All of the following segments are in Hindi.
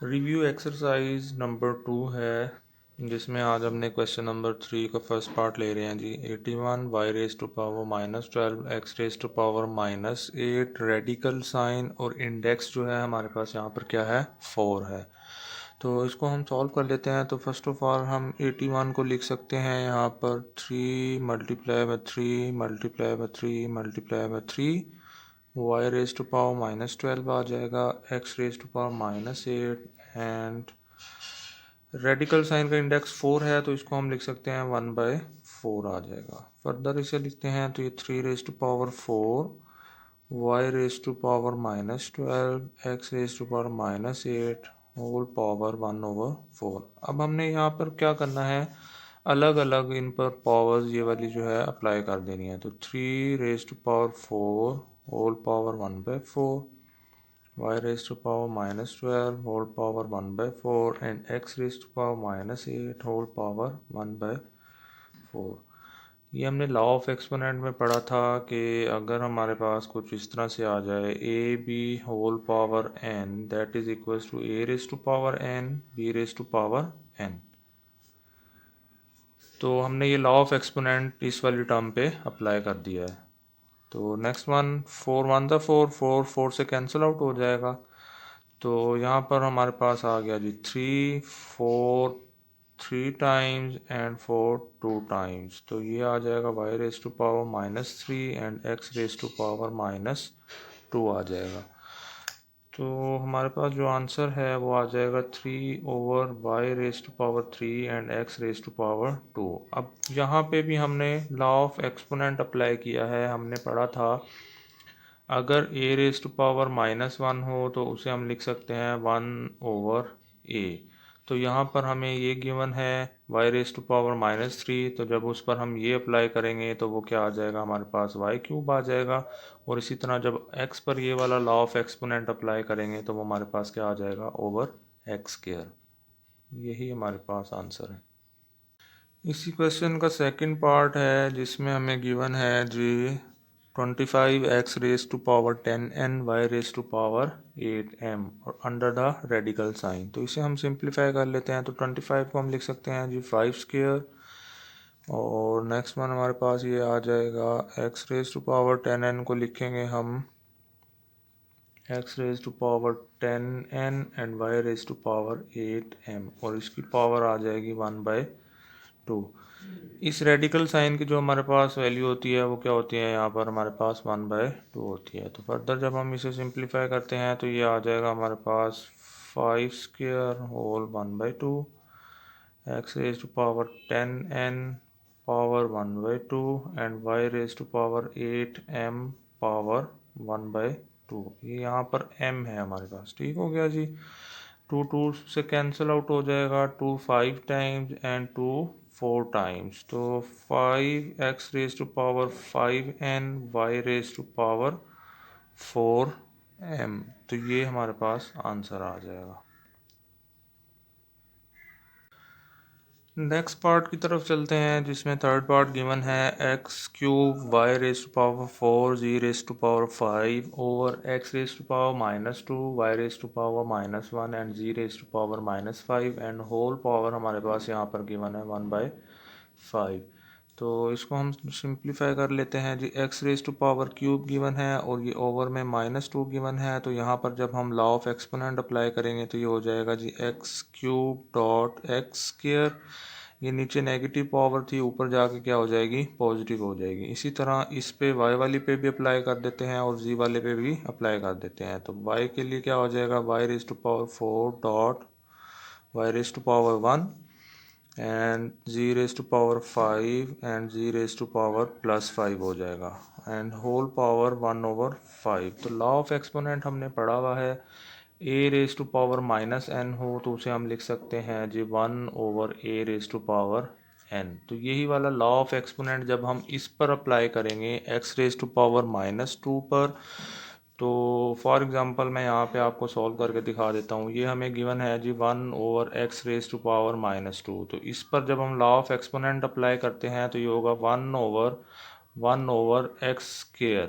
रिव्यू एक्सरसाइज नंबर 2 है, जिसमें आज हमने क्वेश्चन नंबर 3 का फर्स्ट पार्ट ले रहे हैं जी। 81 y raise to power minus 12 x raise to power minus 8 radical sign और इंडेक्स जो है हमारे पास यहाँ पर क्या है, 4 है। तो इसको हम सॉल्व कर लेते हैं। तो फर्स्ट ऑफ ऑल हम 81 को लिख सकते हैं यहाँ पर 3 multiply by 3 multiply by 3 multiply by 3 y raise to power minus 12 आ जाएगा, x raise to power minus 8 and radical sign का इंडेक्स 4 है तो इसको हम लिख सकते हैं 1/4 आ जाएगा। फर्दर इसे लिखते हैं तो ये 3 raise to power 4 y raise to power minus 12 x raise to power minus 8 whole power 1/4। अब हमने यहाँ पर क्या करना है, अलग अलग इन पर पावर्स ये वाली जो है अप्लाई कर देनी है। तो 3 raise to power 4 whole power 1/4 y raised to power minus 12 whole power 1/4 and x raised to power minus 8 whole power 1/4। ये हमने लॉ ऑफ एक्सपोनेंट में पढ़ा था कि अगर हमारे पास कुछ इस तरह से आ जाए a b whole power n that is equal to a raise to power n b raise to power n, तो हमने ये लॉ ऑफ एक्सपोनेंट इस वाली टर्म पे अप्लाई कर दिया है। तो नेक्स्ट वन 4 1 द 4 4 4 से कैंसिल आउट हो जाएगा। तो यहाँ पर हमारे पास आ गया जी 3 4 3 टाइम्स एंड 4 2 टाइम्स, तो ये आ जाएगा y raise to power minus 3 and x raise to power minus 2 आ जाएगा। तो हमारे पास जो आंसर है वो आ जाएगा 3/y raise to power 3 and x raise to power 2। अब यहाँ पे भी हमने लॉ ऑफ एक्सपोनेंट अप्लाई किया है। हमने पढ़ा था अगर a रेज टू पावर -1 हो तो उसे हम लिख सकते हैं 1/a। तो यहाँ पर हमें ये गिवन है y रेज टू पावर -3, तो जब उस पर हम ये अप्लाई करेंगे तो वो क्या आ जाएगा, हमारे पास y³ आ जाएगा। और इसी तरह जब x पर ये वाला लॉ ऑफ एक्सपोनेंट अप्लाई करेंगे तो वो हमारे पास क्या आ जाएगा, ओवर x²। यही हमारे पास आंसर है। इसी क्वेश्चन का सेकंड पार्ट है जिसमें हमें गिवन है जी 25 x raise to power 10n y raise to power 8m और अंडर द रेडिकल साइन। तो इसे हम सिंप्लीफाई कर लेते हैं। तो 25 को हम लिख सकते हैं जी 5² और नेक्स्ट वन हमारे पास ये आ जाएगा x raise to power 10n को लिखेंगे हम x raise to power 10n and y raise to power 8m और इसकी पावर आ जाएगी 1/2। इस रेडिकल साइन की जो हमारे पास वैल्यू होती है वो क्या होती है, यहाँ पर हमारे पास 1/2 होती है। तो फर्दर जब हम इसे सिंप्लीफाई करते हैं तो ये आ जाएगा हमारे पास 5² whole 1/2 x raise to power 10n power 1/2 and y raise to power 8m power 1/2। ये यहाँ पर m है हमारे पास। ठीक हो गया जी। 2 2 से कैंसिल आउट हो जाएगा, 2 5 टाइम्स एंड 2 4 टाइम्स। तो 5x raise to power 5n y raise to power 4m, तो ये हमारे पास आंसर आ जाएगा। नेक्स्ट पार्ट की तरफ चलते हैं जिसमें थर्ड पार्ट गिवन है x³ y raise to power 4 z raise to power 5 over x raise to power -2 y raise to power -1 and z raise to power -5 and whole power हमारे पास यहाँ पर गिवन है 1/5। तो इसको हम सिंप्लीफाई कर लेते हैं जी। x raise to power cube given है और ये ओवर में -2 गिवन है। तो यहाँ पर जब हम लॉ ऑफ एक्सपोनेंट अप्लाई करेंगे तो ये हो जाएगा जी x³ डॉट x²। ये नीचे नेगेटिव पावर थी, ऊपर जाके क्या हो जाएगी, पॉजिटिव हो जाएगी। इसी तरह इस पे y वाली पे भी अप्लाई कर देते हैं और z वाले पे भी अप्लाई कर देते हैं। तो y के लिए क्या हो जाएगा, y raise to power 4 dot y raise to power 1 and z raise to power 5 and z raise to power +5 हो जाएगा एंड होल पावर 1/5। तो लॉ ऑफ एक्सपोनेंट हमने पढ़ा हुआ है, a raise to power -n हो तो उसे हम लिख सकते हैं जी 1/a raise to power n। तो यही वाला लॉ ऑफ एक्सपोनेंट जब हम इस पर अप्लाई करेंगे x रेज टू पावर -2 पर, तो फॉर एग्जांपल मैं यहाँ पे आपको सॉल्व करके दिखा देता हूँ। ये हमें गिवन है जी 1/x रेज टू पावर -2। तो इस पर जब हम लॉ ऑफ एक्सपोनेंट अप्लाई करते हैं तो ये होगा 1/x²।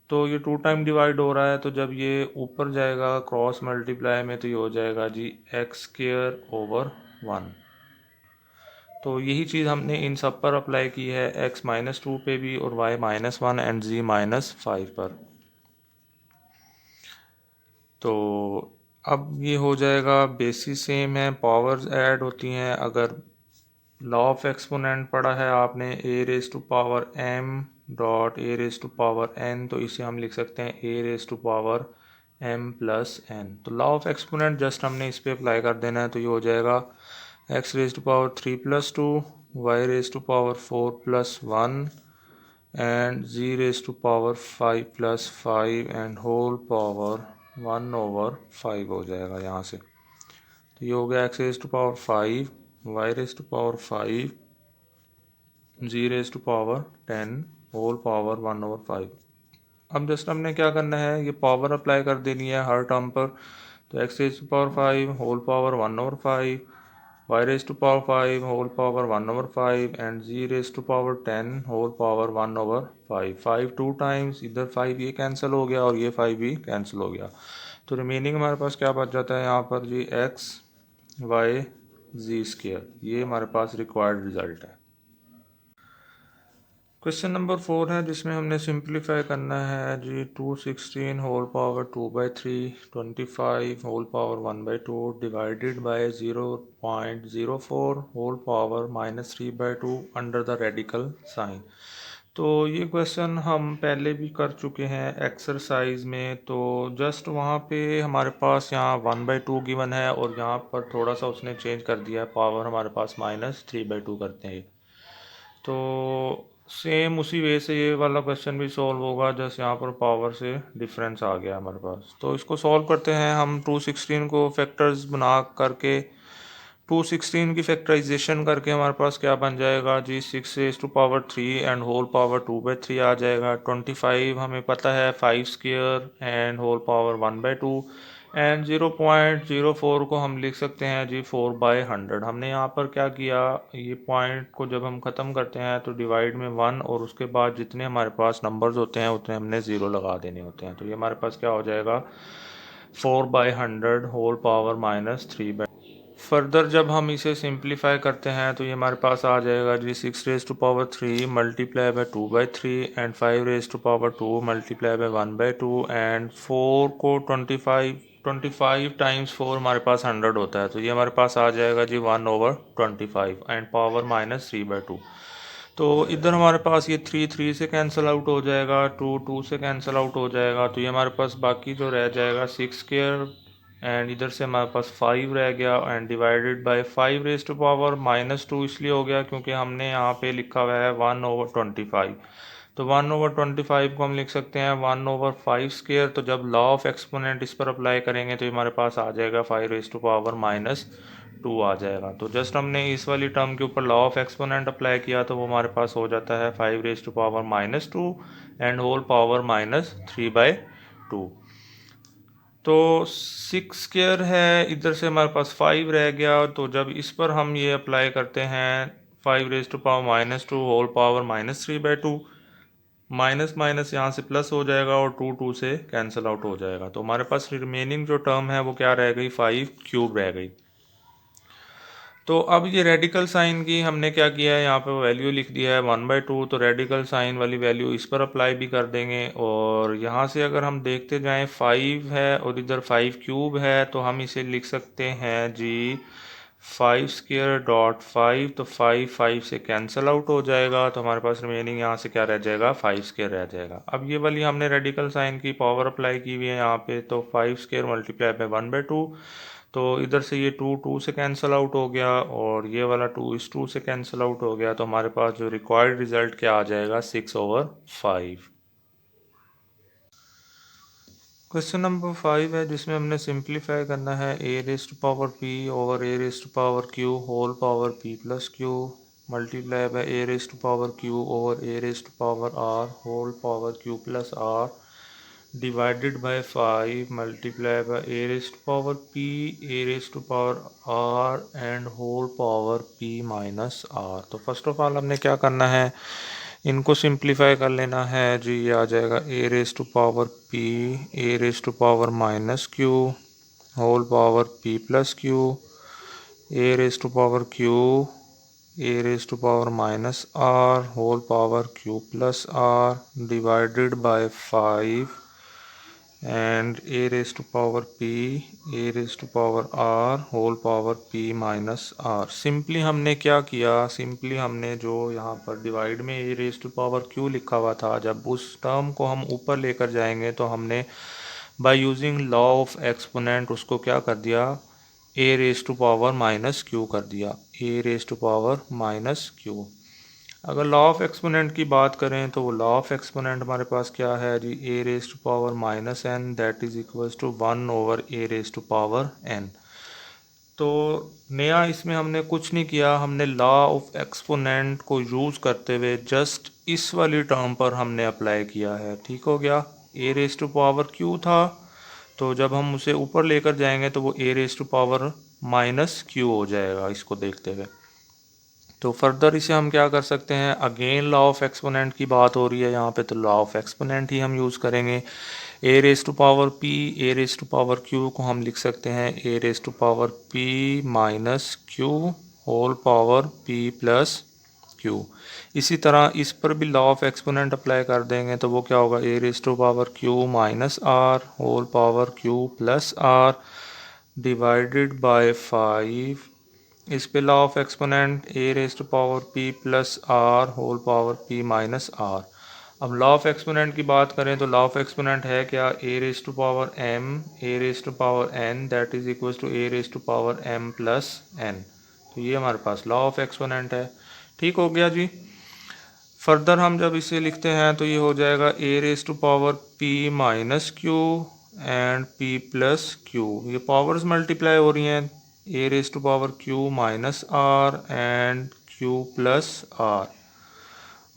तो ये 2 टाइम डिवाइड हो रहा है, तो जब ये ऊपर जाएगा क्रॉस मल्टीप्लाई में तो ये हो जाएगा जी एक्स स्क्वायर ओवर 1। तो यही चीज़ हमने इन सब पर अप्लाई की है, x -2 पे भी और y -1 एंड z -5 पर। तो अब ये हो जाएगा, बेसिस सेम है, पावर्स ऐड होती हैं। अगर लॉ ऑफ एक्सपोनेंट पढ़ा है आपने, a raise to power m dot a raise to power n, तो इसे हम लिख सकते हैं a raise to power m plus n। तो लॉ ऑफ एक्सपोनेंट जस्ट हमने इस पर अप्लाई कर देना है, तो ये हो जाएगा x raise to power 3 + 2, y raise to power 4 + 1 and z raise to power 5 + 5 and whole power 1/5 हो जाएगा यहाँ से। तो ये हो गया x raise to power 5, y raise to power 5, z raise to power 10 whole power 1/5। अब जस्ट हमने क्या करना है, ये पावर अप्लाई कर देनी है हर टर्म पर। तो x raise to power 5 whole power 1/5, y raise to power 5 whole power 1/5 and z raise to power 10 whole power 1/5। 5 2 times, इधर 5 ये कैंसिल हो गया और ये 5 भी कैंसिल हो गया। तो रिमेनिंग हमारे पास क्या बच जाता है यहाँ पर जी, x y z स्क्वायर। ये हमारे पास रिक्वायर्ड रिजल्ट है। क्वेश्चन नंबर 4 है, जिसमें हमने सिंप्लीफाई करना है जी 216 whole power 2/3, 25 whole power 1/2 divided by 0.04 whole power -3/2 under the radical sign. तो ये क्वेश्चन हम पहले भी कर चुके हैं एक्सरसाइज में। तो जस्ट वहाँ पे हमारे पास यहाँ 1/2 गिवन है और यहाँ पर थोड़ा सा उसने चेंज कर दिया है, पावर हमारे पास -3/2 करते हैं। तो सेम उसी वे से ये वाला क्वेश्चन भी सॉल्व होगा, जैसे यहाँ पर पावर से डिफरेंस आ गया हमारे पास। तो इसको सॉल्व करते हैं हम। 216 को फैक्टर्स बना करके, 216 की फैक्टराइजेशन करके हमारे पास क्या बन जाएगा जी, 6 raise to power 3 and whole power 2/3 आ जाएगा। 25 हमें पता है 5 square and whole power 1/2 and 0.04 को हम लिख सकते हैं जी 4/100। हमने यहाँ पर क्या किया, ये पॉइंट को जब हम ख़त्म करते हैं तो डिवाइड में 1 और उसके बाद जितने हमारे पास नंबर्स होते हैं उतने हमने 0 लगा देने होते हैं। तो ये हमारे पास क्या हो जाएगा, 4/100 होल पावर -3/। फर्दर जब हम इसे सिंप्लीफाई करते हैं तो ये हमारे पास आ जाएगा जी 6 रेज टू पावर 3 मल्टीप्लाई बाय 2/3 एंड 5 रेज टू पावर 2 मल्टीप्लाई बाय 1/2 एंड 4 को 25 टाइम्स 4 हमारे पास 100 होता है। तो ये हमारे पास आ जाएगा जी 1/25 एंड पावर -3/2। तो इधर हमारे पास ये 3 3 से कैंसिल आउट हो जाएगा, 2 2 से कैंसिल आउट हो जाएगा। तो ये हमारे पास बाकी जो रह जाएगा 6 स्क्वायर एंड इधर से हमारे पास 5 रह गया and divided by 5 raise to power -2 इसलिए हो गया क्योंकि हमने यहाँ पे लिखा हुआ है 1/25। तो 1/25 को हम लिख सकते हैं 1/5 स्क्वायर। तो जब लॉ ऑफ एक्सपोनेंट इस पर अप्लाई करेंगे तो हमारे पास आ जाएगा 5 रेज टू पावर -2 आ जाएगा। तो जस्ट हमने इस वाली टर्म के ऊपर लॉ ऑफ एक्सपोनेंट अप्लाई किया तो वो हमारे पास हो जाता है 5 raise to power -2 and whole power -3/2। तो 6 स्क्वायर है, इधर से हमारे पास 5 रह गया। तो जब इस पर हम ये अप्लाई करते हैं 5 raise to power -2 whole power -3/2, minus minus यहाँ से प्लस हो जाएगा और 2 2 से कैंसिल आउट हो जाएगा। तो हमारे पास रिमेनिंग जो टर्म है वो क्या रह गई, 5³ रह गई। तो अब ये रेडिकल साइन की हमने क्या किया है, यहाँ पे वैल्यू लिख दिया है 1/2। तो रेडिकल साइन वाली वैल्यू इस पर अप्लाई भी कर देंगे। और यहाँ से अगर हम देखते जाएं 5 है और इधर 5³ है, तो हम इसे लिख सकते हैं जी 5 स्क्वायर डॉट 5। तो 5 5 से कैंसिल आउट हो जाएगा। तो हमारे पास रिमेनिंग यहाँ से क्या रह जाएगा, 5 स्क्वायर रह जाएगा। अब ये वाली हमने रेडिकल साइन की पावर अप्लाई की हुई है यहाँ पे। तो 5 स्क्वायर मल्टीप्लाई बाय 1/2। तो इधर से ये 2 2 से कैंसिल आउट हो गया और ये वाला 2 इस 2 से कैंसिल आउट हो गया। तो हमारे पास जो रिक्वायर्ड रिजल्ट क्या आ जाएगा, 6/5। क्वेश्चन नंबर 5 है, जिसमें हमने सिंप्लीफाई करना है a raise to power p over a raise to power q whole power p plus q multiply by a raise to power q over a raise to power r whole power q plus r divided by 5 multiply by a raise to power p a raise to power r and whole power p minus r। तो फर्स्ट ऑफ ऑल हमने क्या करना है, इनको सिंप्लीफाई कर लेना है जी, ये आ जाएगा ए raise to power P A raise to power minus Q whole power P plus Q A raise to power Q A raise to power minus are whole power Q plus are divided by 5 and A raise to power P A raise to power R whole power P minus R. Simply हमने क्या किया, सिंपली हमने जो यहाँ पर डिवाइड में ए रेस टू पावर क्यू लिखा हुआ था, जब उस टर्म को हम ऊपर लेकर जाएंगे तो हमने by using law of exponent उसको क्या कर दिया, A raise to power minus Q कर दिया, A raise to power minus Q. अगर लॉ ऑफ एक्सपोनेंट की बात करें तो वो लॉ ऑफ एक्सपोनेंट हमारे पास क्या है जी, ए raise to power minus N that is equals to 1 over A raise to power N. तो नया इसमें हमने कुछ नहीं किया, हमने लॉ ऑफ एक्सपोनेंट को यूज़ करते हुए जस्ट इस वाली टर्म पर हमने अप्लाई किया है। ठीक हो गया, ए रेस टू पावर क्यू था, तो जब हम उसे ऊपर लेकर जाएंगे तो वो a raise to power minus q हो जाएगा इसको देखते हुए। तो फर्दर इसे हम क्या कर सकते हैं, अगेन लॉ ऑफ एक्सपोनेंट की बात हो रही है यहाँ पे, तो लॉ ऑफ एक्सपोनेंट ही हम यूज़ करेंगे। A raise to power P A raise to power q को हम लिख सकते हैं a raise to power P minus Q whole power P plus q. इसी तरह इस पर भी लॉ ऑफ एक्सपोनेंट अप्लाई कर देंगे तो वो क्या होगा, a raise to power q minus are whole power Q plus are divided by 5। इस पे law of exponent a raise to power P plus r whole power P minus r. अब लॉ ऑफ एक्सपोनेंट की बात करें तो लॉ ऑफ एक्सपोनेंट है क्या, a raise to power m a raise to power n that is equal to a raise to power m plus N. तो ये हमारे पास लॉ ऑफ एक्सपोनेंट है। ठीक हो गया जी। फर्दर हम जब इसे लिखते हैं तो ये हो जाएगा ए raise to power P minus q and p plus q. ये पावर्स मल्टीप्लाई हो रही हैं, a raise to power q minus r and q plus r.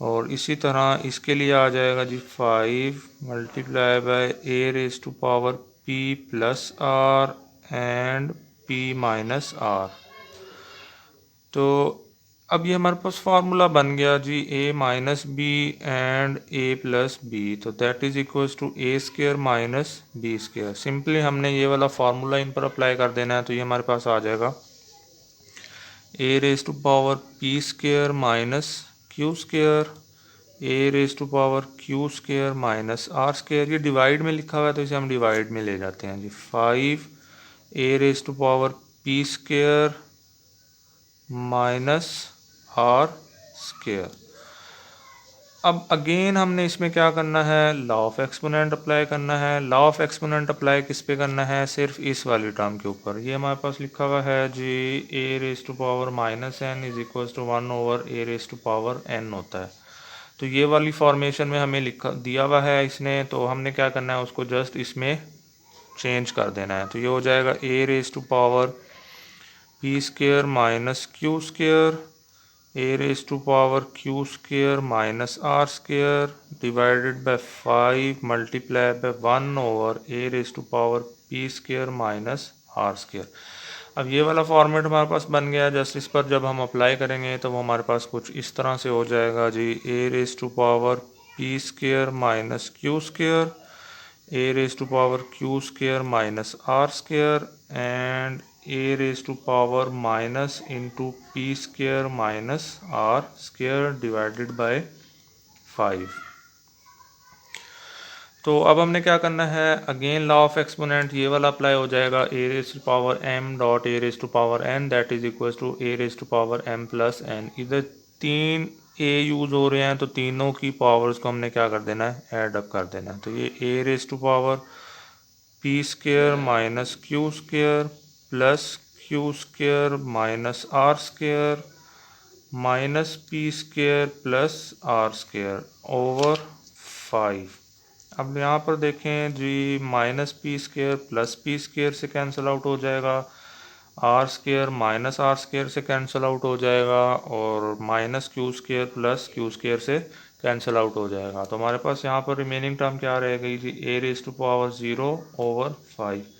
और इसी तरह इसके लिए आ जाएगा जी 5 multiply by a raise to power P plus r and p minus r. तो अब ये हमारे पास फार्मूला बन गया जी, a minus b and a plus B, तो that is equals to A square minus B square. Simply हमने ये वाला फार्मूला इन पर अप्लाई कर देना है, तो ये हमारे पास आ जाएगा ए raise to power p square minus q square a raise to power q square minus r square. ये डिवाइड में लिखा हुआ है तो इसे हम डिवाइड में ले जाते हैं जी। 5 a raise to power p square minus r square. अब अगेन हमने इसमें क्या करना है, लॉ ऑफ एक्सपोनेंट अप्लाई करना है। लॉ ऑफ एक्सपोनेंट अप्लाई किस पे करना है, सिर्फ इस वाली टर्म के ऊपर। ये हमारे पास लिखा हुआ है जी, ए raise to power minus n is equal to 1 over A raise to power n होता है। तो ये वाली फॉर्मेशन में हमें लिखा दिया हुआ है इसने, तो हमने क्या करना है उसको जस्ट इसमें चेंज कर देना है। तो ये हो जाएगा ए raise to power p square minus q square a raise to power q square minus r square divided by 5 multiply by 1 over A raise to power p square minus r square. अब ये वाला फॉर्मेट हमारे पास बन गया। जस्ट इस पर जब हम अप्लाई करेंगे तो वो हमारे पास कुछ इस तरह से हो जाएगा जी, ए raise to power p square minus q square a raise to power q square minus r square and A raise to power minus into p square minus r square divided by 5। तो अब हमने क्या करना है, अगेन लॉ ऑफ एक्सपोनेंट ये वाला अप्लाई हो जाएगा, ए raise to power m dot a raise to power n that is equal to a raise to power m plus n. इधर 3 ए यूज़ हो रहे हैं तो तीनों की पावर्स को हमने क्या कर देना है, ऐड अप कर देना है। तो ये a raise to power p square minus q square plus q square minus r square minus p square plus r square over 5। अब यहाँ पर देखें जी, minus p square plus p square से कैंसिल आउट हो जाएगा, r square minus r square से कैंसिल आउट हो जाएगा और minus q square plus q square से कैंसिल आउट हो जाएगा। तो हमारे पास यहाँ पर रिमेनिंग टर्म क्या रहेगी जी, ए raise to power 0 over 5।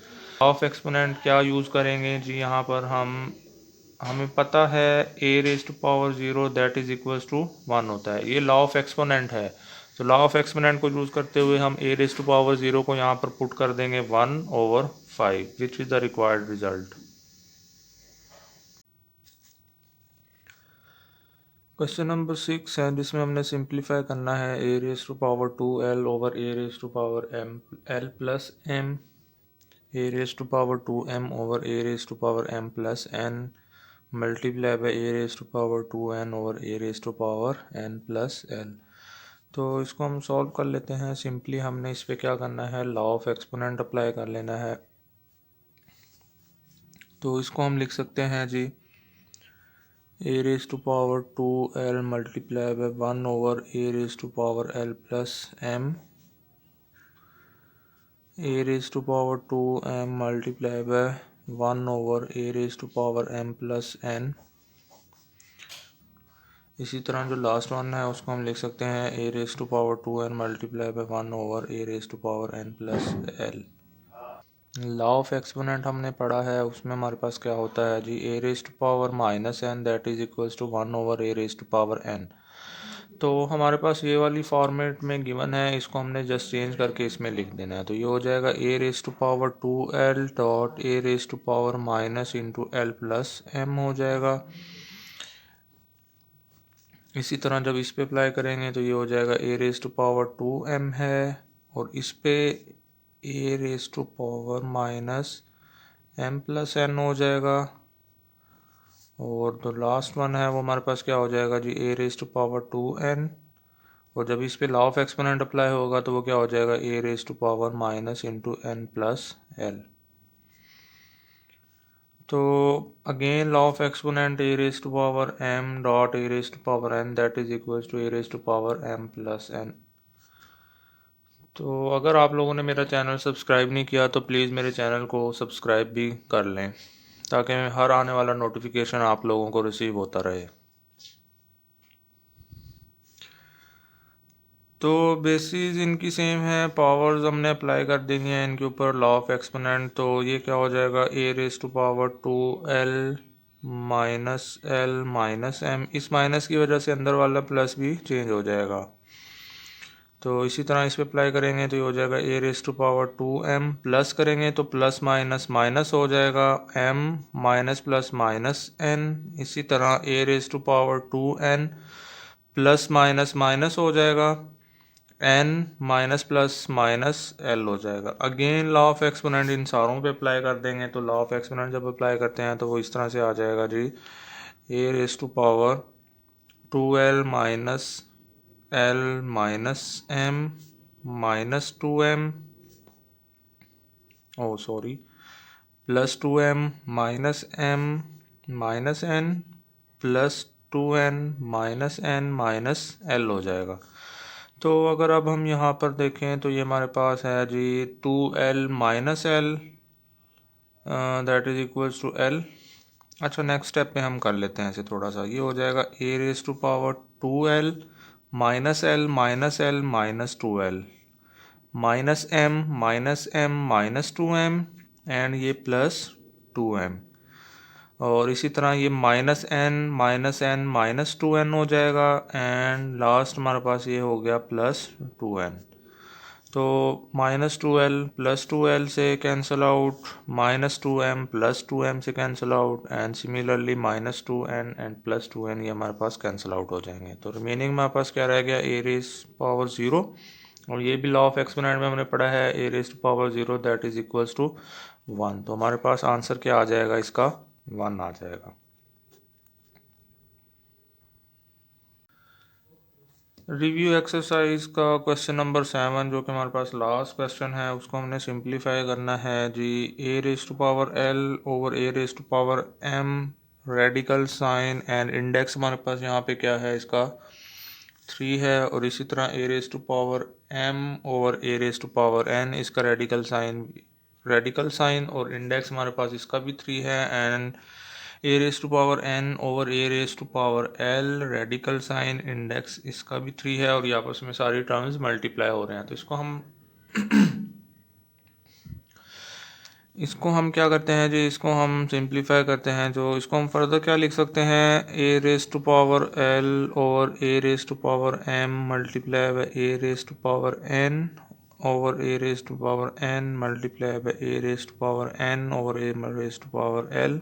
Of exponent क्या यूज़ करेंगे जी, यहाँ पर हम हमें पता है a raise to power 0 that is equals to 1 होता है, ये लॉ ऑफ एक्सपोनेंट है। तो लॉ ऑफ एक्सपोनेंट को यूज़ करते हुए हम ए रेज टू पावर 0 को यहाँ पर पुट कर देंगे 1/5 which is the required result. Question number 6 है जिसमें हमने सिंप्लीफाई करना है a raise to power 2l over a raise to power m l plus m, a raise to power 2m over a raise to power m plus n multiply by a raise to power 2n over a raise to power n plus l। तो इसको हम सॉल्व कर लेते हैं। सिंपली हमने इस पे क्या करना है, लॉ ऑफ एक्सपोनेंट अप्लाई कर लेना है। तो इसको हम लिख सकते हैं जी a raise to power 2l multiply by 1 over a raise to power l plus m, a raise to power 2m multiply by 1 over a raise to power m plus n। इसी तरह जो लास्ट वन है उसको हम लिख सकते हैं a raise to power 2n multiply by 1 over a raise to power n plus l। Law of exponent हमने पढ़ा है, उसमें हमारे पास क्या होता है जी, a raise to power minus N that is equals to 1 over a raise to power n। तो हमारे पास ये वाली फॉर्मेट में गिवन है, इसको हमने जस्ट चेंज करके इसमें लिख देना है। तो ये हो जाएगा a raise to power 2l dot a raise to power minus into l plus m हो जाएगा। इसी तरह जब इस पे अप्लाई करेंगे तो ये हो जाएगा a raise to power 2m है, और इस पे a raise to power minus m plus n हो जाएगा। और तो लास्ट वन है वो हमारे पास क्या हो जाएगा जी, a raise to power 2n, और जब इस पे लॉ ऑफ एक्सपोनेंट अप्लाई होगा तो वो क्या हो जाएगा, a raise to power minus into n plus l। तो again law of exponent a raise to power m dot a raise to power n that is equals to a raise to power m plus n। तो अगर आप लोगों ने मेरा चैनल सब्सक्राइब नहीं किया तो प्लीज़ मेरे चैनल को सब्सक्राइब भी कर लें, ताकि हर आने वाला नोटिफिकेशन आप लोगों को रिसीव होता रहे। तो बेसिस इनकी सेम है, पावर्स हमने अप्लाई कर देनी है इनके ऊपर लॉ ऑफ एक्सपोनेंट। तो ये क्या हो जाएगा, a raise to power 2l minus l minus m, इस माइनस की वजह से अंदर वाला प्लस भी चेंज हो जाएगा। तो इसी तरह इस पे अप्लाई करेंगे तो ये हो जाएगा a raise to power 2m, plus करेंगे तो प्लस माइनस माइनस हो जाएगा m minus plus minus n। इसी तरह a raise to power 2n plus minus minus हो जाएगा n minus plus minus l हो जाएगा। अगेन लॉ ऑफ एक्सपोनेंट इन सारों पे अप्लाई कर देंगे। तो लॉ ऑफ एक्सपोनेंट जब अप्लाई करते हैं तो वो इस तरह से आ जाएगा जी, a raise to power 2l minus l minus m minus 2m, oh sorry, plus 2m minus m minus n plus 2n minus n minus l हो जाएगा। तो अगर अब हम यहाँ पर देखें तो ये हमारे पास है जी 2l minus L that is equals to l। अच्छा, नेक्स्ट स्टेप पे हम कर लेते हैं ऐसे थोड़ा सा। ये हो जाएगा a raise to power 2l minus l minus l minus 2l minus m minus 2m and ये प्लस 2m, और इसी तरह ये माइनस n माइनस 2n हो जाएगा, एंड लास्ट हमारे पास ये हो गया प्लस 2n। तो माइनस 2l प्लस 2l से cancel out, minus 2m plus 2m से cancel out, and similarly minus 2n and plus 2n ये हमारे पास कैंसिल आउट हो जाएंगे। तो रिमेनिंग हमारे पास क्या रह गया, ए रेज पावर 0, और ये भी लॉ ऑफ एक्सपोनेंट में हमने पढ़ा है, a raise power 0 that is equals to 1। तो हमारे पास आंसर क्या आ जाएगा, इसका 1 आ जाएगा। रिव्यू एक्सरसाइज का क्वेश्चन नंबर 7 जो कि हमारे पास लास्ट क्वेश्चन है, उसको हमने सिंप्लीफाई करना है जी, a raise to power l over a raise to power m radical sign and index हमारे पास यहाँ पे क्या है, इसका 3 है, और इसी तरह a raise to power m over a raise to power n, इसका रेडिकल साइन और इंडेक्स हमारे पास इसका भी 3 है, and a raise to power n over a raise to power l radical sign index इसका भी 3 है, और ये आपस में सारी टर्म्स मल्टीप्लाई हो रहे हैं। तो इसको हम इसको हम क्या करते हैं जी, इसको हम सिंप्लीफाई करते हैं। जो इसको हम फर्दर क्या लिख सकते हैं, a raise to power l over A raise to power m multiply by a raise to power n over A raise to power n multiply by a raise to power n over A raise to power l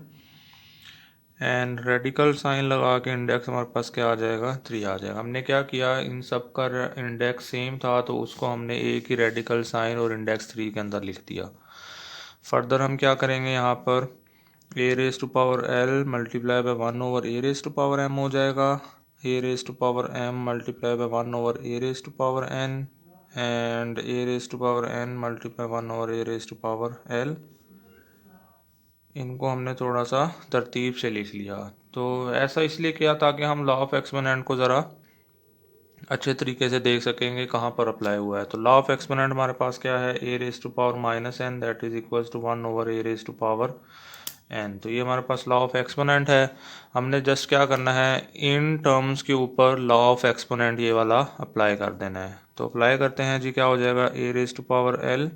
and radical sign लगा के इंडेक्स हमारे पास क्या आ जाएगा, 3 आ जाएगा। हमने क्या किया, इन सब का इंडेक्स सेम था तो उसको हमने एक ही रेडिकल साइन और इंडेक्स 3 के अंदर लिख दिया। फर्दर हम क्या करेंगे, यहाँ पर a raise to power l multiply by 1 over A raise to power m हो जाएगा, ए raise to power m multiply by 1 over A raise to power n and A raise to power n multiply 1 over A raise to power l. इनको हमने थोड़ा सा तरतीब से लिख लिया। तो ऐसा इसलिए किया ताकि हम लॉ ऑफ एक्सपोनेंट को ज़रा अच्छे तरीके से देख सकेंगे कहाँ पर अप्लाई हुआ है। तो लॉ ऑफ एक्सपोनेंट हमारे पास क्या है, a raise to power minus N that is equals to 1 over A raise to power N. तो ये हमारे पास लॉ ऑफ एक्सपोनेंट है। हमने जस्ट क्या करना है, इन टर्म्स के ऊपर लॉ ऑफ एक्सपोनेंट ये वाला अप्लाई कर देना है। तो अप्लाई करते हैं जी, क्या हो जाएगा, ए raise to power l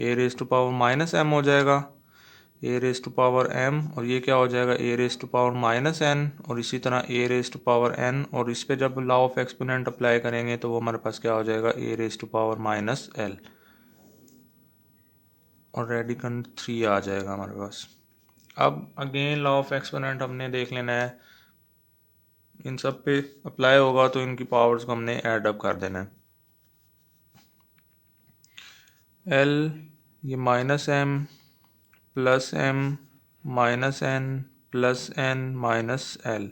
a raise to power minus m हो जाएगा, ए रेस टू पावर एम और ये क्या हो जाएगा, ए raise to power minus n और इसी तरह a raise to power n. और इस पे जब लॉ ऑफ एक्सपोनेंट अप्लाई करेंगे तो वो हमारे पास क्या हो जाएगा, ए raise to power minus l और रेडिकल 3 आ जाएगा हमारे पास। अब अगेन लॉ ऑफ एक्सपोनेंट हमने देख लेना है, इन सब पे अप्लाई होगा तो इनकी पावर्स को हमने ऐड अप कर देना है। एल ये minus m plus m minus n plus n minus l,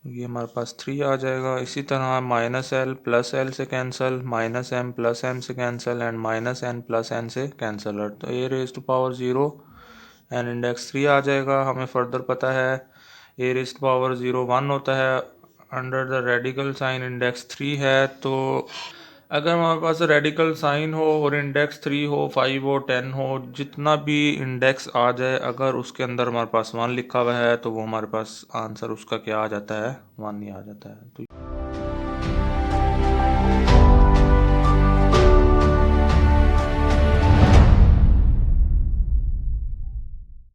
ये हमारे पास 3 आ जाएगा। इसी तरह माइनस एल प्लस एल से cancel, minus m plus m से cancel and minus n plus n से कैंसिल। तो a raise to power 0 and index 3 आ जाएगा। हमें फर्दर पता है ए रेज टू पावर 0 1 होता है, under the radical sign index 3 है। तो अगर हमारे पास रेडिकल साइन हो और इंडेक्स 3 हो 5 हो 10 हो, जितना भी इंडेक्स आ जाए, अगर उसके अंदर हमारे पास 1 लिखा हुआ है तो वो हमारे पास आंसर उसका क्या आ जाता है, 1 ही आ जाता है। तो